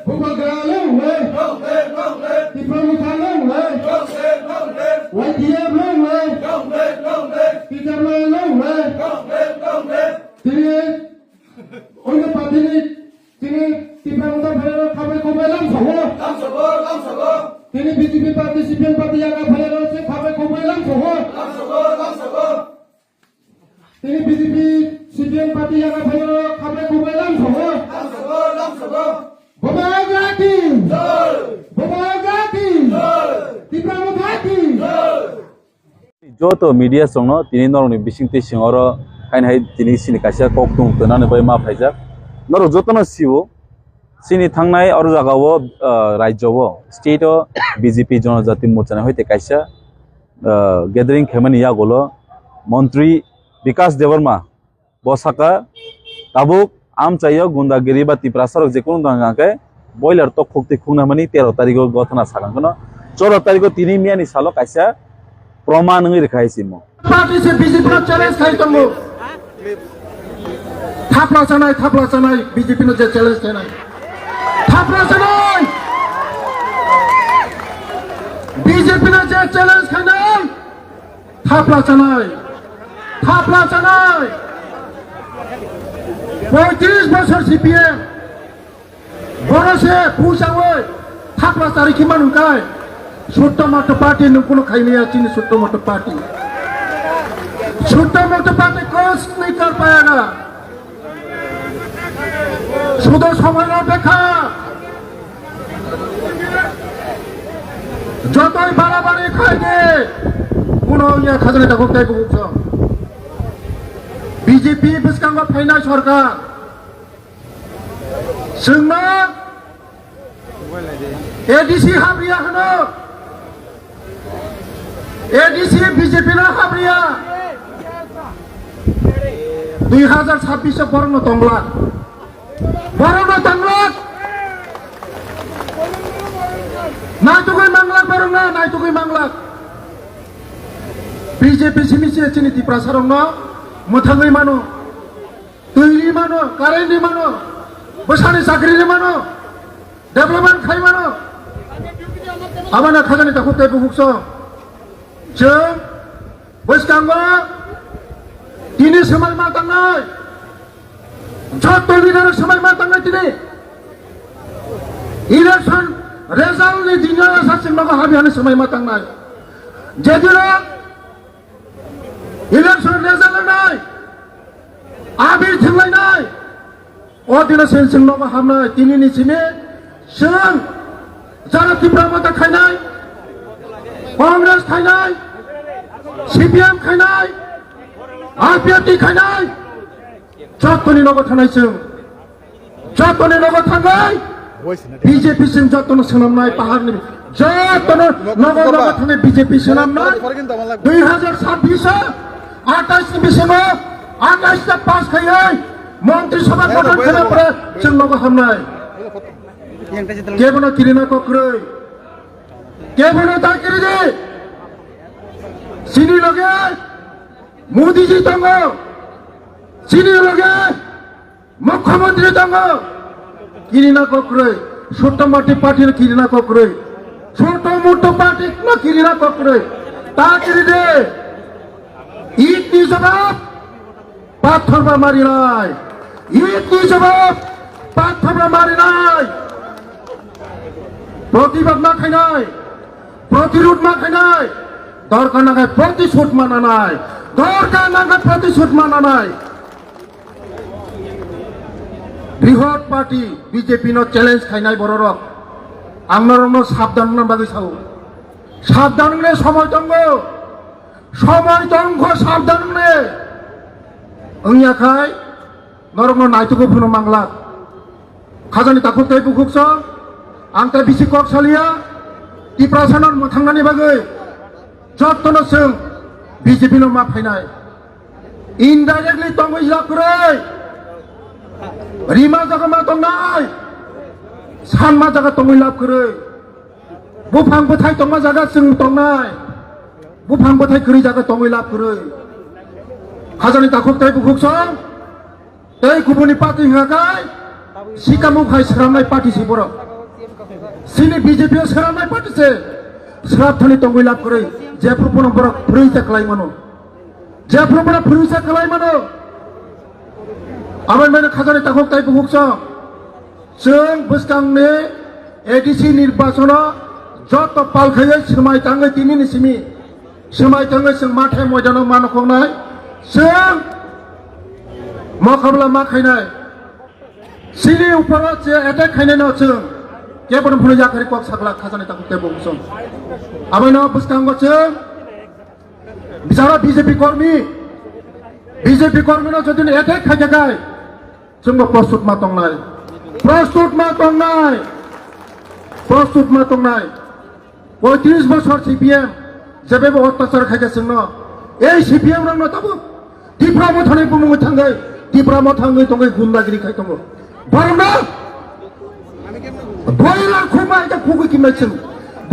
Bubaga long way. Tipamuka long way. Watia long way. Pitama long way. Tini Oiga Patini Tini Tipamuka Bhayaro Kabe Kobe Lam Soho. Tini BJP Party CPM Party Yaga Bhayaro Se Kabe Kobe Lam Soho. Tini BJP CPM Party Yaga Bhayaro Kabe Kobe Lam Soho. Bobagati. Bobagati. Tipamuka. Joto media songno tini noroni bisingti singoro kain hai tini sini kasia koktung tenane bai ma phaijak noro jotono siwo sini thangnai aru jagao rajyo state o BJP jonojati morchana hoite kaisa gathering khemani ya golo মন্ত্রী বিকাশ দেববর্মা বসাকা তাবুক আম চাইও গুন্দাগিরি বা তিপ্রাসারক যে কোনো দাঙ্গাকে boiler তক ফক্তি খুনামানি 13 তারিখ গঠনা সাগাঙ্গনো 14 তারিখ তিনি মিয়ানি সালো কাইসা প্রমাণ নই রেখাইছি মো পার্টি সে বিজেপি নো চ্যালেঞ্জ খাইতমু থাপলা চানাই বিজেপি নো যে চ্যালেঞ্জ খাইনাই থাপলা চানাই বিজেপি নো যে চ্যালেঞ্জ খাইনাই থাপলা চানাই 35 বছর সিপিএম বড়সে পুষাওই থাপলা চারি কি মানুকাই ছোট্ট মোটো পার্টি নুকুনো খাইনিয়া চিনি ছোট্ট মোটো পার্টি कुछ नहीं कर पाएगा শুধু সময়ের অপেক্ষা যতই বাড়াবাড়ি খাইবে কোন খাজনাটা করতে বুঝছো বিজেপি বিস্কাঙ্গ ফাইনাল সরকার সিংমা এডিসি হাবরিয়া হনো এডিসি বিজেপি না হাবরিয়া 2026 বরণ তংলা নাইতুকুই মাংলা বরণ না নাইতুকুই মাংলা বিজেপি সিমিসি চিনি তিপ্রাসারং ন মথাঙ্গই মানো তৈরি মানো কারেন্টনি মানো বসানি চাকরিনি মানো डेभलपमेंट खाई मानो आबाना खाजानि ताखौ तेबु हुक्स जों बैसकांगो दिनै समाय मा थांनाय जत लिडार समाय मा थांनाय दिनै इलेक्शन रिजाल्टनि दिनै सासिम माबा हाबियानि समाय मा थांनाय जेदिना इलेक्शन रिजाल्ट नाय आबिर थंलायनाय अ दिनै सेनसिम माबा हाबनाय दिनैनि सिमे जों जारा तिप्रामता खायनाय कांग्रेस खायनाय सीपीएम खायनाय आरपीआरटी खायनाय जतनि नगद थानाय जों जतनि नगद थांनाय बीजेपी जों जतनि सोनामनाय पाहारनि जतनि नगद थानाय बीजेपी सोनामनाय 2026 28 नि बिसिङाव 28 ता पास खायै मन्त्रिसभा गठन खालामब्ला जों नगद हामनाय केवनो किरिना कक्रै केवनो दाकिरि दे सिनि लगे मोदी जी दङ सिनि लगे मुख्यमंत्री दङ किरिना कक्रै छोटो मोटो पार्टी किरिना कक्रै छोटो मोटो पार्टी न किरिना कक्रै दाकिरि दे ईदनि जवाब पाथरमा मारिनाय ईदनि जवाब पाथरमा मारिनाय प्रतिबाद मा खायनाय प्रतिरोध मा खायनाय दरकार नागाय प्रतिशोध मानानाय दरकार नागाय प्रतिशोध मानानाय बृहत पार्टी बीजेपी नो चैलेंज खायनाय बररक आंनरनो साबधान ना बागै साव साबधान ने समय दंग साबधान ने अंगियाखाय नरनो नायतुको फुनो मांगला खाजानि ताखौ तेबु खुक्स आंता बिसि कक्सालिया तिप्रासानन मोथांनानि बागै जतनो जों बीजेपी नो मा फायनाय इनडाइरेक्टलि तंगै लाखरै रिमा जागा मा दंनाय सान मा जागा तंगै लाखरै बुफां बोथाय तंमा जागा जों दंनाय बुफां बोथाय गरि जागा तंगै लाखरै खाजानि ताखौ तेबु खुक्स तै गुबुननि पार्टी हागाय सिकामु भाई सरामनाय पार्टी से बर सिनि बीजेपी सरामनाय पार्टी से सराबथानि तंगै लाभ करे जेफ्रुपन बर फुरैसा खालाय मानो जेफ्रुपन फुरैसा खालाय मानो आबाद माने खाजानि ताखौ ताइ बुकस जों बोसकांनि एडिसि निर्वाचन जत पालखायै समाय थाङै दिनैनि सिमि समाय थाङै जों माथाय मैदानाव मानखंनाय जों मखाबला मा खायनाय सिनि ऊपर जे अटैक खायनाय न जों केबन फुनै जाखारि कक सागला खाजानि ताखौ ताइ बुकस आबाद न बोसकांगो जों बिचारा बीजेपी कर्मी न जदि अटैक खायजागाय जोंबो प्रस्तुत मा दंनाय प्रस्तुत मा दंनाय 35 বছর সিপিএম जेबेबो अत्याचार खायगासिनो ए सिपिएम रंनो ताबो दिफ्रामो थानाय बुमुङै थाङै दिफ्रामो थाङै दङै गुन्दागिरि खाय दङ बारना बयला खुमाय जा खुगै किमनाय जों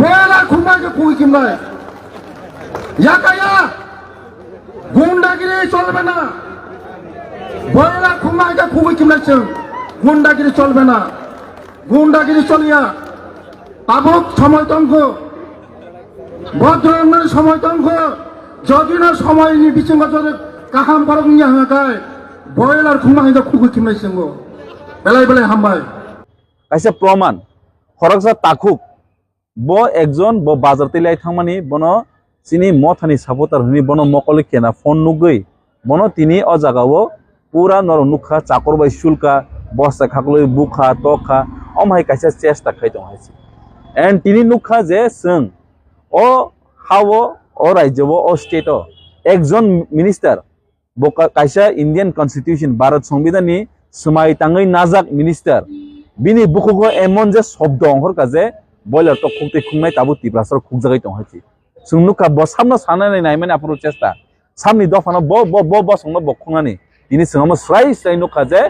बयला खुमाय जा खुगै किमनाय याकाया गुन्दागिरि चलबे ना बयला खुमाय जा खुगै किमनाय जों गुन्दागिरि चलबे ना गुन्दागिरि चलिया ताबुक समय दंखो भद्रनाय समय दंखो जदिनो समयनि बिथिङा जदि गाहाम फारगनि हागाय बयलार खुमाय जा खुगै किमनाय जोंगो बेलाय हामबाय kaisa proman khoroksa takuk bo ekjon bo bazar tilai thangmani bono sini mothani supporter hini bono mokole kena phone nugui bono tini o jagao pura nor nukha chakor bai shulka bosta khakloi bukha tokha omhai kaisa chesta khaitong haisi and tini nukha je sung o hawo o rajyo o state o ekjon minister bo kaisa Indian constitution Bharat Sambidan ni sumai tangai najak minister bini bukugo emon je shobdo onghor kaje boiler to khukte khungnai tabu tiprasar khukjagai tong hachi sungnuka bo samno sanai nai mane apro chesta samni dofano bo songno bokhungani tini singamo srai nukha je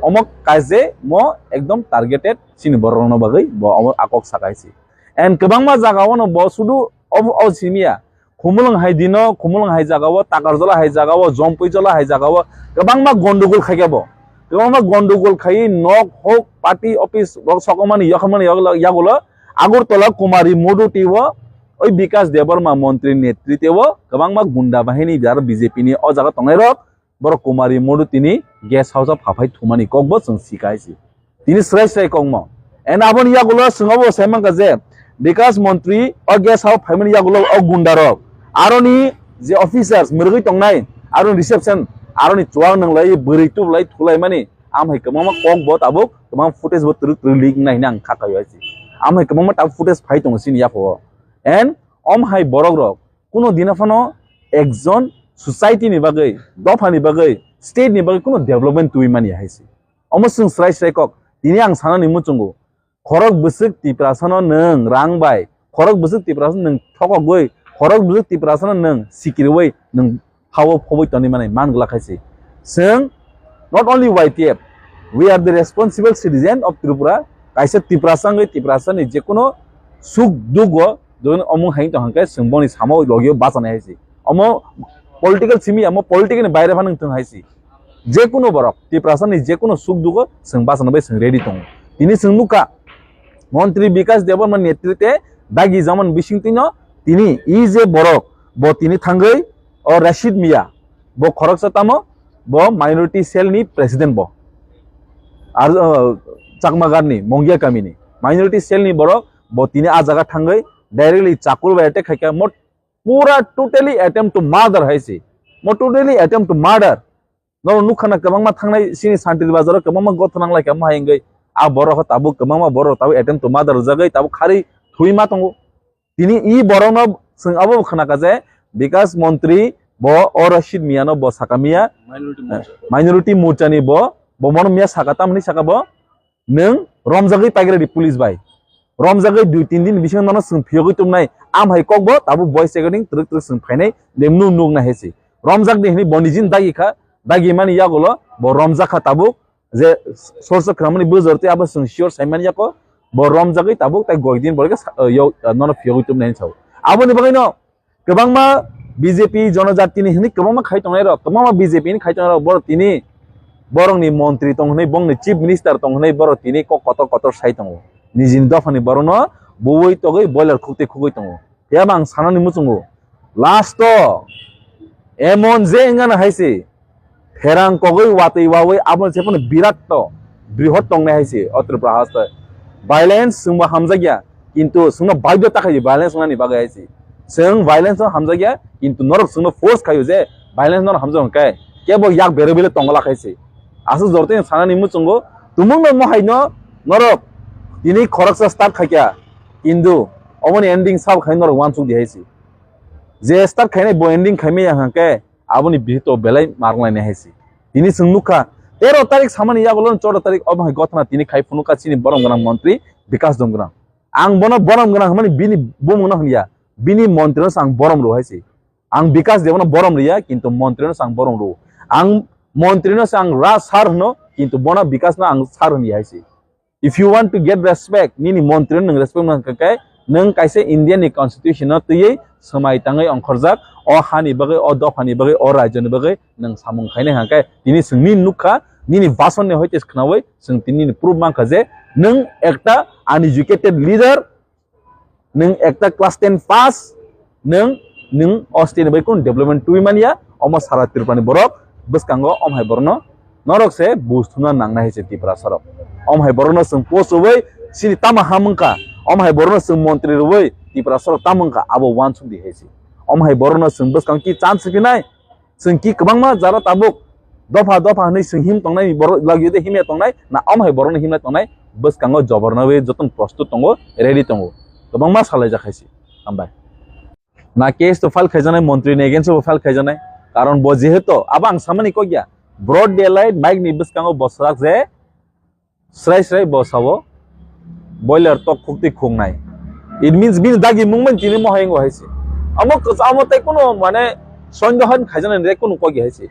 omok kaje mo ekdom targeted sini borno bagai bo omok akok sakaisi and kebangma jagao no bo sudu o simia khumulung hai dino khumulung hai jagao takarjola hai jagao jompuijola hai jagao kebangma gondogol khagebo kebangma gondogol khai nok hok party office sokomani yakhmani yagulo Agartala কুমারী মডুটিও ওই বিকাশ দেববর্মা মন্ত্রীর নেতৃত্বে কবাংমা গুন্ডা বাহিনী যার BJP নি অ জায়গা তংনাইরক বড় কুমারী মডু তিনি গেস্ট হাউস ফাফাই থুমানি ককবো जों শিখাইছি তিনি স্রাই কংম এন আবন ইয়াগুলো সঙ্গবো সাইমাঙ্কা যে বিকাশ মন্ত্রী অ গেস্ট হাউস ফাইমানি ইয়াগুলো অ গুন্ডারক আরনি যে অফিসার্স মিরগই তংনাই আরনি রিসেপশন আরনি চুয়াং নংলাই বৈরিতু লাই থুলাই মানি আমহাই কমামা ককবো তাবুক কমাম ফুটেজ বো তুরুক লিক নাই নাং খাকাইছি আমহাই কমামা তাব ফুটেজ ফাই তং সিনি ইয়াফো এন আমহাই বরগরক কোনো দিনাফানো একজন সোসাইটি नि बागै दफानि बागै स्टेट नि बागै कोनो डेभलपमेन्ट तुइ मानि हाइसि अमसुं स्राय कक दिनि आं सानानि मुचुंगो खरक बसुक तिप्रासन नों रांबाय खरक बसुक तिप्रासन नों थकगै खरक बसुक तिप्रासन नों सिकिरवै नों हावो फबै तनि माने मानगला खाइसि जों not only YTF we are the responsible citizen of Tripura काइसे तिप्रासंगै तिप्रासनि जे कोनो सुख दुख जोन अमु हाइ तहंकै सोंबनि सामो लगियो बासनाय हाइसि अमो पॉलिटिकल सिमी आमो पॉलिटिकल बायरे फानों थों हाइसि जे कोनो बरक तिप्रासनि जे कोनो सुख दुख जों बासनबाय जों रेडी दं तिनि जों नुका मन्त्री विकास देबबर्मा नेतृत्वे दागि जामन बिसिंतिनो तिनि इ जे बरक बो तिनि थांगै और रशीद मिया बो खरकसतामो बो माइनॉरिटी सेल नि प्रेसिडेंट बो आर चाकमागारनि मंगिया कामिनि माइनॉरिटी सेल नि बरक बो तिनि आ जागा थांगै डायरेक्टली चाकुर बायटे खायका मोट पूरा टोटली अटेम्प्ट टू मर्डर हाइसि मो टोटली अटेम्प्ट टू मर्डर न नुखाना कबांमा थांनाय सिनि सान्टिल बाजार कबांमा गथनांलाय काम हायंगै आ बरख ताबु कबांमा बर ताबु अटेम्प्ट टू मर्डर जागै ताबु खारि थुइमा तंगो तिनि इ बरनो जों आबो खनाका जे विकास मंत्री ब अ रशीद मियानो ब साकामिया माइनॉरिटी मोर्चानि ब मन मिया साकातामनि साकाबो नों रमजागै पाइग्रेडि पुलिस बाय रमजागै 2-3 दिन बिसिं मानो जों फियगै तुमनाय आम हाइ ककबो ताबु वॉइस रेकॉर्डिंग ट्रुक जों फाइनाय लेमनु नुग ना हेसि रमजाग देहनि बनिजिन दागिखा दागि मानि यागोलो ब रमजाखा ताबु जे सोर्स क्रमनि बजरते आबो जों सियोर साइमान याको ब रमजागै ताबु ताइ गयदिन बरगे यो नन फियगै तुमनाय छौ आबोनि बगैनो गोबांमा बीजेपी जनजातिनि हनि गोबांमा खाइतंनाय र गोबांमा बीजेपी नि खाइतंनाय र बर तिनि borongni montri tongnai bongni chief minister tongnai borok tini kok kotor sai tongo nijini dofani borono bowoi togoi boiler khugoi tongo yamang sanani muchungo last to emon je engana haise ferang kogoi watei wawoi abon sepon birat to bৃহৎ tongnai haise Uttar Pradesh to violence sungba hamjagya kintu sungna baidhyota khai violence ngani bagai haise sung violence hamjagya kintu norok sungna force khayo je violence nor hamjong kai kebo yak berebele tongla khaise asu jorte sanani muchungo tumung no haino norok ini khoraksa start khakya kintu omoni ending sab khai norok wansuk di haise je start khainai bo ending khaime yang ke aboni bihito belai marlai ne haise ini sungnuka 13 तारिख सामान्य यागोलन 14 तारिख अब हाय गथना तिनी खाइ फुनुका चिनि बरम गना मन्त्री विकास दंगना आं बन बरम गना हमनि बिनि बुमना हनिया बिनि मन्त्री न सांग बरम रो हायसे आं विकास देवना बरम रिया किन्तु मन्त्री न सांग बरम रो आं मन्त्री न सांग रा सार हनो किन्तु बना विकास न आं सार हनि हायसे if you want to get respect निनि मन्त्री न रेस्पेक्ट न ककाय नों काइसे इंडियन नि कन्स्टिट्यूशन तयै समाय ताङै अंखरजाक अ हानि बगै अ दफानि बगै अ राज्यनि बगै नों सामुं खायने हाकाय तिनि सोंनि नुखा nini bason ne hoites knawai sung tinini proof mangka je nung ekta uneducated leader nung ekta class 10 pass nung austin bai kun development tui mania omo sara tirpani borok buskango om hai borno norok se bustuna nangna hese tipra sarok om hai borno sung post oi sini tama hamungka om hai borno sung montri oi tipra sarok tamungka abo wan sung di hese om hai borno sung buskang ki chance kinai sung ki kabangma jara tabuk दफा नै जों him तंनाय बर लागियो दे हिमे तंनाय ना अम हाय बरनो हिमना तंनाय बस Congo जबरनवे जतन प्रस्तुत तंगो ready तंगो गोबां मा सालाय जाखायसि हामबाय ना केस तो फाइल खायजानाय मंत्री ने अगेंस्ट फाइल खायजानाय कारण बो जेहेतु अब आं सामानि को गया ब्रॉड डे लाइट माइक नि बस कांगो बसराक जे स्राय बसावो बॉयलर तो खुक्ति खुंनाय इट मींस बिन दागि मुंमन तिनि महायंगो हायसि अमो तै कोनो माने सन्देहन खायजानाय रे कोनो को गयासि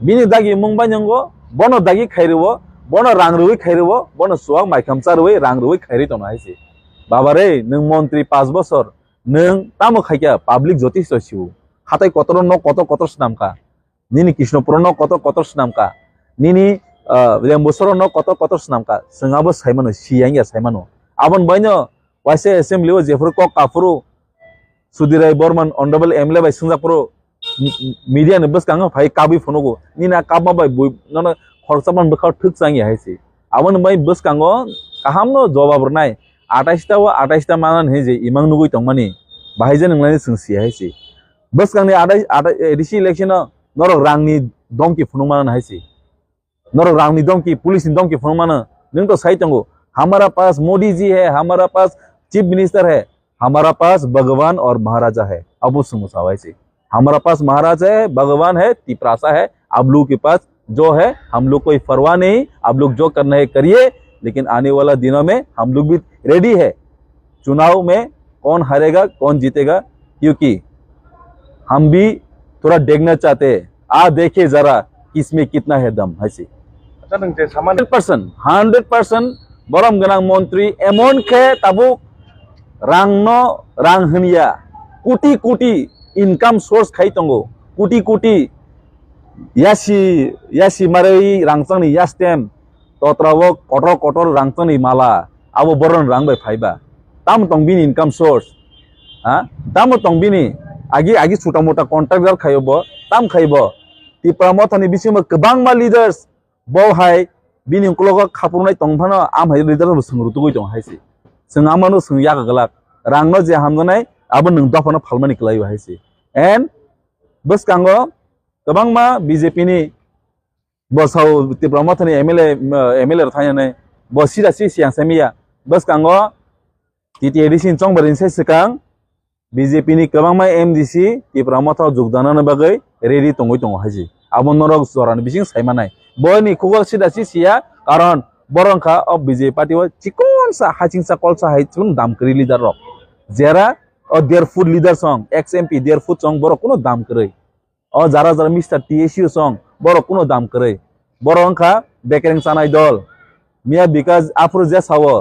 bini dagi mungba nyango bono dagi khairiwo bono rangrui khairiwo bono suang maikamcharui rangrui khairi tona haisi baba re nung montri 5 bochor nung tamo khaikya public jotish siu hatai kotor no kotor snamka nini krishnopur no kotor snamka nini rembosor no kotor snamka singabo saimano siangya saimano abon baino wase assembly o jefur ko kafuru sudirai borman honorable mla bai singapuro media ne bus kang phai kabi phonogo nina kabma bai nono khorsaman bkhar thuk changi haisi abon bai bus kango kaham no jawab nai 28 ta manan he je imang nugui tongmani bahai je nunglani sungsi haisi bus kang ni 28 dc election norok rangni domki phunungman haisi norok rangni domki police ni domki phunungman nung to sai tongo हमारा पास मोदी जी है हमारा पास chief minister है हमारा पास भगवान और महाराजा है अब सुमुसावाई से हमारा पास महाराज है भगवान है तिपरासा है आप लोग के पास जो है हम लोग कोई परवाह नहीं आप लोग जो करना है करिए लेकिन आने वाला दिनों में हम लोग भी रेडी है चुनाव में कौन हारेगा कौन जीतेगा क्योंकि हम भी थोड़ा देखना चाहते हैं आ देखिए जरा किसमें कितना है दम ऐसे 100% बरम गनांग मंत्री एमन के ताबुक रांग हनिया कोटी इनकम सोर्स खाई तंगो कोटी यासी मारै रांचंनि यास्टेम तोत्रावो कोटर रांचंनि माला आबो बरन रां बाय फाइबा ताम तंबिनि इनकम सोर्स ताम तंबिनि आगी छोटा मोटा कॉन्ट्रैक्टर खायोबो ताम खाइबो तिप्रामथनि बिसिम गोबां मा लीडर्स बहाय बिनि उनक्लोग खापुरनाय तंफानो आम हाय लीडर सोंरुतुगै दं हायसि जों आमानो सों यागगलाक रांनो जे हामजनाय अब नों दफानो फालमानि खलायो हायसि एन बस कांगो गोबां मा बीजेपी नि बसाव तिप्रामथनि एमएलए थायने बसिरासि सियांसेमिया बस कांगो टीटीएडीसी चंबरिन से सिकां बीजेपी नि गोबां मा एमडीसी तिप्रामथ जुगदाननो बागै रेडी तंगै दं हायसि अब नरक जरान बिसिं सायमानाय बयनि खुगा सिदासि सिया कारण बरंखा अब बीजेपी पार्टी व चिकन सा हाचिंसा कलसा हाइचुन दामकरी लीडर रक जेरा और their food leader song एक्सएमपी their food song बरो कोनो दाम करे और जरा मिस्टर टीएसयू सॉन्ग बरो कोनो दाम करे बरंखा बेकरें सानाय दल मिया बिकाज आफुर जे सावो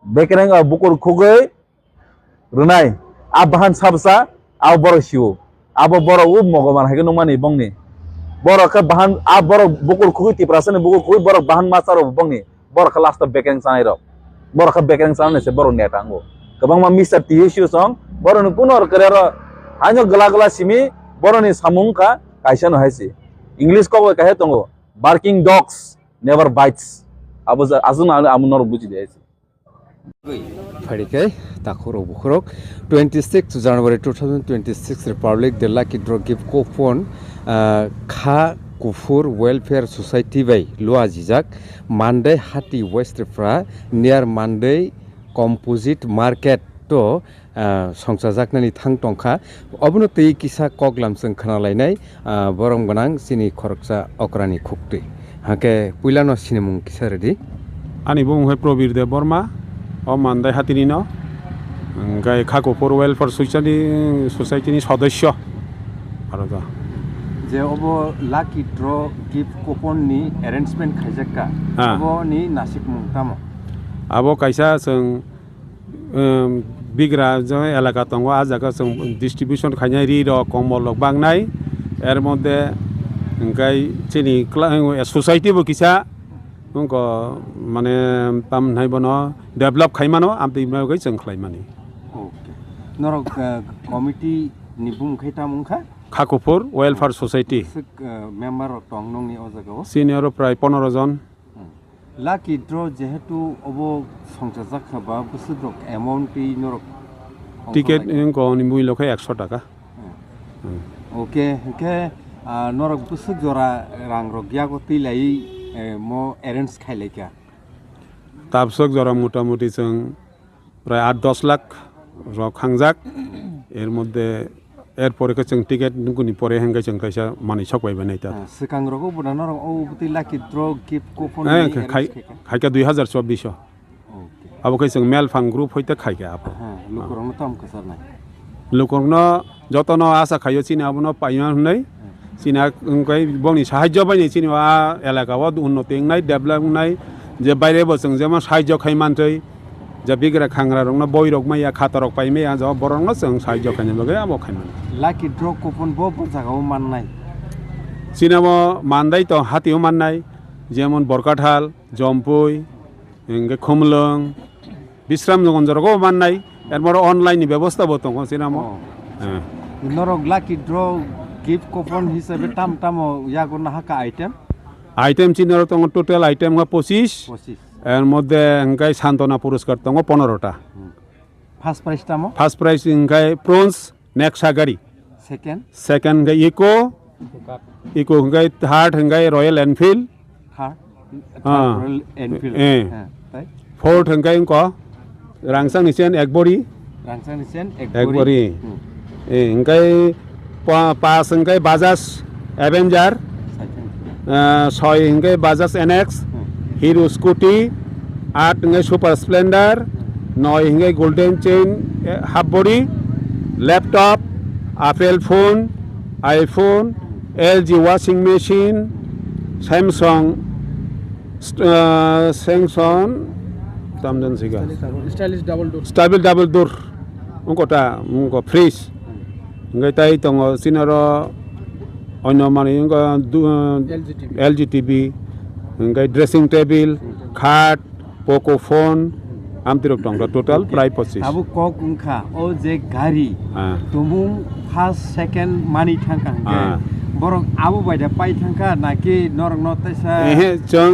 बेकरें बुकुर खुगै रुनाय आबाहान साबसा आ बरो सिउ आबो बरो उ मगमान हायगो Namami बंनि borok ke bahan borok bukur kui tiprasane bukur kui borok bahan masaro bangni borok ke last bekeng sanai rok borok ke bekeng sanai se borok netango kebang ma Mr. TSU song borok ni punor kerero hanya gela-gela simi borok ni samung ka kaisa no haisi English ko kahe tongo barking dogs never bites abo azun amunor buji deisi Farike Takuro Bukurok 26 January 2026 Republic the Lucky Draw Gift Coupon Kha Kufur Welfare Society by Lua Jijak Monday Hati Westfra near Monday Composite Market to Songsajaknani Thang Tongkha Obno Tei Kisa Koglamseng Khanalainai Borong Banang Sini Koroksa Okrani Khukti Hake Puilano Sinimung Kisaredi Ani bung he Probir de Burma ও মানদাই হাতিনি ন গাই খাকুপুর welfare সোসাইটিনি সদস্য আর যে অবো lucky draw gift coupon ni arrangement খাইজাকা অবো ni নাসিক মুংতাম আবো কাইসা जों বিগ্রা जों এলাকা দङ আ জায়গা जों ডিস্ট্রিবিউশন খাইনাই রি র কমলক বাংনাই এর মধ্যে গাই চিনি সোসাইটি বো কিসা उनको माने पाम नाय बनो डेभलप खाइमानो आमति मागै जों खाइमानि ओके नरक कमिटी नि बुंखैता मुंखा खाकुपुर वेलफेयर सोसाइटी मेम्बर टंग नंनि अजागाव सिनियर प्राय 15 जन लाकी ड्र जेहेतु अबो संसा जाखाबा बुसुद्रक अमाउंट नरक टिकेट इनको नि मुइलखै 100 टाका ओके के नरक बुसु जरा रां रगियागो तिलाई मो एरेन्ज खाइलायका ताबसक जरा मोटामुटी जों प्राय 8-10 लाख र खांजाक एर मध्य एरपरे जों टिकेट गुनि परे हेंगाय जों खायसा मानि सकबाय बानाय ता सिकां रगो बुदान र औ बुति लाकी ड्र गिफ्ट कुपन खायका 2024 ओके अब खै जों मेल फां ग्रुप होइते खायका आप लुकरंग तम कसरनाय लुकरंग जतन आशा खायो चिनि आबनो पाइमा हुनै চিনা বংনি সাহায্য পাইনি চিনিবা এলাকাও উন্নতি নাই ডেভেলপ নাই যে বাইরে বসং যেমন সাহায্য খাইমানথৈ যে বিগ্রা খাংরা রং বইরক মাইয়া খাতারক পাইমেয়া জ বরং जों সাহায্য খাইনে লগে আমো খাইমান লাকি ড্র কুপন বো জাগাও মাননাই চিনামো মানদাই তো হাতিও মাননাই যেমন বরকাঠাল জম্পুই এঙ্গে খমলং বিশ্রাম জগঞ্জরকও মাননাই এরপর অনলাইন ব্যবস্থা বতং চিনামো নরক লাকি ড্র गिफ्ट कुपन हिसाबै टाम टामो यागो नाहाका आइटेम चिनारो तंग टोटल आइटेम 25 এর মধ্যে এঙ্গাই সান্তনা পুরস্কার তঙ্গ 15টা ফার্স্ট প্রাইজ টামো ফার্স্ট প্রাইজ এঙ্গাই ব্রোঞ্জ নেক্সা গাড়ি সেকেন্ড গাই ইকো এঙ্গাই থার্ড এঙ্গাই রয়্যাল এনফিল্ড রয়্যাল এনফিল্ড তাই ফোর্থ এঙ্গাই ক রাংসাং নিছেন একবড়ি একবড়ি এঙ্গাই पास हिंगाय बाजाज एवेंजर 6 हिंगाय बाजाज एनएक्स हीरो स्कूटी 8 हिंगाय सुपर स्प्लेंडर 9 हिंगाय golden chain half body laptop apple phone iPhone LG washing machine Samsung तामजन सिगा स्टाइलिश डबल डोर उनको fridge ngay tay tong sinaro onno mani LG TV ngay dressing table khat poco phone amtirok tong total price 25 abu kok unkha o je gari tumung first second money thangka borok abu baida pai thangka naki norok no taisa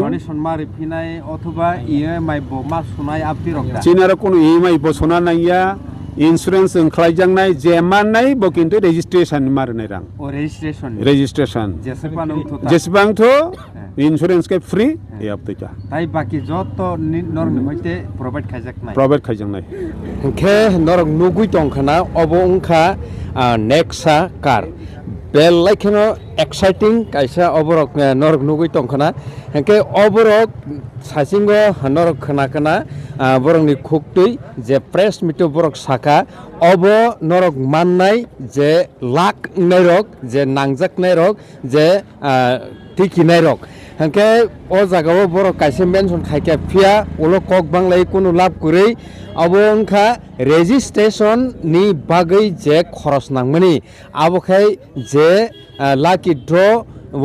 donation mari phinai othoba EMI bo ma sunai aptirok da sinaro kono EMI bo sona naiya insurance खालायजांनाय जेमाननाय बो किन्तु registration मारनाय रां ओ registration जेसेबांथ insurance के free ए आपतैता ताई बाकी जत नरक होइते प्रोवाइड खायजांनाय के नरक नुगुइ तंखाना अबो उंखा नेक्सा कार बेल लाइखनो एक्साइटिंग काइसा अबरक नरक नुगुइ तंखाना के अबरक सासिंगो नरक खनाकना बरंनि खुक्तै जे प्रेस मिटो बरक साका अब नरक माननाय जे लाख नरक जे नांजाक नरक जे टिकी नरक हंके ओ जागाव बरक काइसे मेनसन खायके फिया ओलो कक बांगलाय कुनु लाभ कुरै अब उनखा रेजिस्ट्रेशन नि बागै जे खरस नांमनि आबोखाय जे लाकी ड्र ও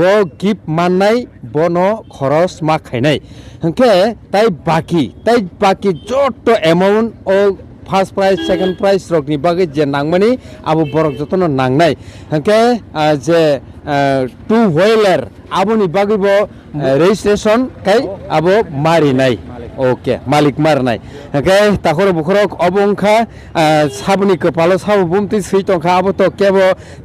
গিফট মাননাই বনো খরচ মা খাইনাই হংকে তাই বাকি যত অ্যামাউন্ট ও ফার্স্ট প্রাইজ সেকেন্ড প্রাইজ রকনি বাকি যে নাংমানি আবো বরক যতন নাংনাই হংকে যে টু হুইলার আবনি বাকিব রেজিস্ট্রেশন কাই আবো মারি নাই ওকে মালিক মারনাই হংকে তাখর বুখরক অবংখা সাবনি কপালো সাব বুমতি সৈতংখা আবো তো কেব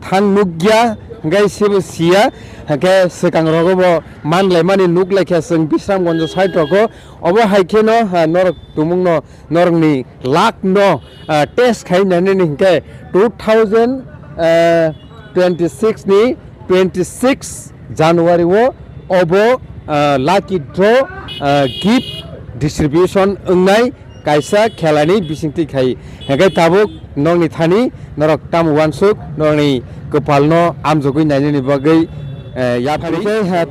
থান নুগিয়া hingkai sebo sia hingkai sekang rogobo manlaimani nuklaikha sing Bisramganj side rogo obo haike no norok tumung no norok ni lak no test khainani hingkai 2026 ni 26 January o obo lucky draw gift distribution ungnai kaisa khelani bisingti khai hingkai tabuk nongni thani norok tam wansuk norni kepalno amjogui nainani bagai yapari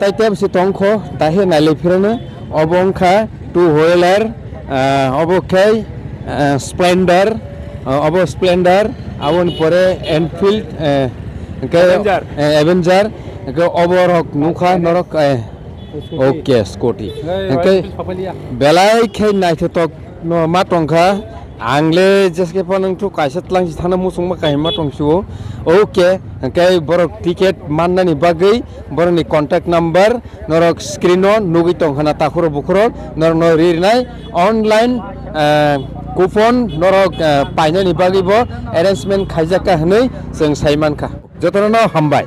taitem si tongkho tahe nailai phirano obongkha two wheeler obokai splendor obo splendor abon pore Enfield Avenger oborok nukha norok okay scotty belai khai naithotok no matongkha angle jeske panang tu kaisa tlang si thana musung ma kai ma tongsu okay kai borok ticket mannani bagai boroni contact number norok screen on nugi tongkhana takhoro bukhoro norok no rirnai online coupon norok painani bagai bo arrangement khaijaka hnoi jeng saimanka jotono hambai